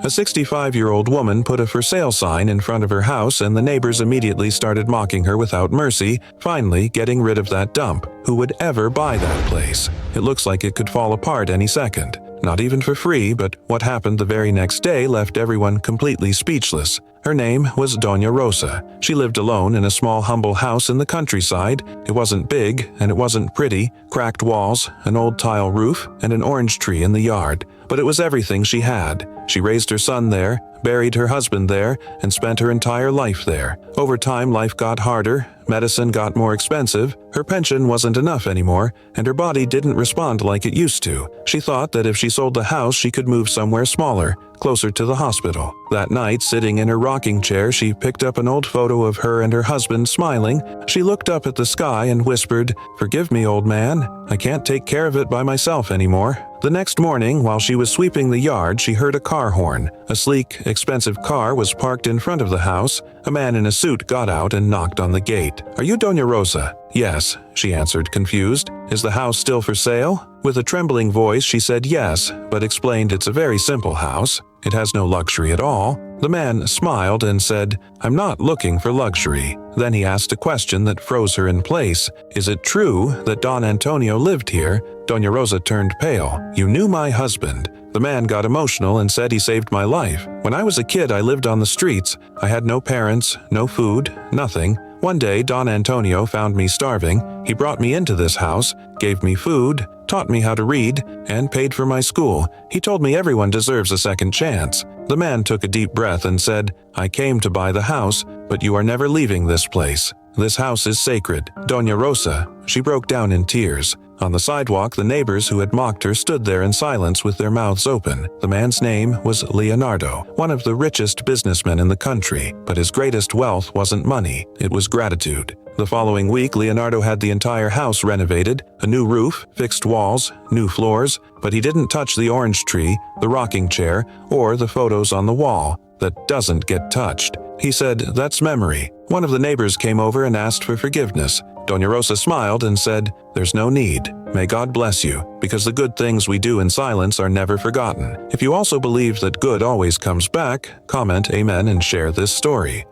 A 65-year-old woman put a for sale sign in front of her house and the neighbors immediately started mocking her without mercy, finally getting rid of that dump. Who would ever buy that place? It looks like it could fall apart any second. Not even for free, but what happened the very next day left everyone completely speechless. Her name was Doña Rosa. She lived alone in a small humble house in the countryside. It wasn't big and it wasn't pretty, cracked walls, an old tile roof, and an orange tree in the yard. But it was everything she had. She raised her son there, buried her husband there, and spent her entire life there. Over time, life got harder, medicine got more expensive, her pension wasn't enough anymore, and her body didn't respond like it used to. She thought that if she sold the house, she could move somewhere smaller, closer to the hospital. That night, sitting in her rocking chair, she picked up an old photo of her and her husband smiling. She looked up at the sky and whispered, "Forgive me, old man. I can't take care of it by myself anymore." The next morning, while she was sweeping the yard, she heard a car horn. A sleek, expensive car was parked in front of the house. A man in a suit got out and knocked on the gate. "Are you Doña Rosa?" "Yes," she answered, confused. "Is the house still for sale?" With a trembling voice, she said yes, but explained it's a very simple house. It has no luxury at all. The man smiled and said, "I'm not looking for luxury." Then he asked a question that froze her in place. "Is it true that Don Antonio lived here?" Doña Rosa turned pale. "You knew my husband." The man got emotional and said he saved my life. "When I was a kid, I lived on the streets. I had no parents, no food, nothing. One day, Don Antonio found me starving. He brought me into this house, gave me food, taught me how to read, and paid for my school. He told me everyone deserves a second chance." The man took a deep breath and said, "I came to buy the house, but you are never leaving this place. This house is sacred." Doña Rosa, she broke down in tears. On the sidewalk, the neighbors who had mocked her stood there in silence with their mouths open. The man's name was Leonardo, one of the richest businessmen in the country, but his greatest wealth wasn't money, it was gratitude. The following week, Leonardo had the entire house renovated, a new roof, fixed walls, new floors, but he didn't touch the orange tree, the rocking chair, or the photos on the wall. That doesn't get touched. He said, "That's memory." One of the neighbors came over and asked for forgiveness. Doña Rosa smiled and said, "There's no need. May God bless you, because the good things we do in silence are never forgotten." If you also believe that good always comes back, comment Amen and share this story.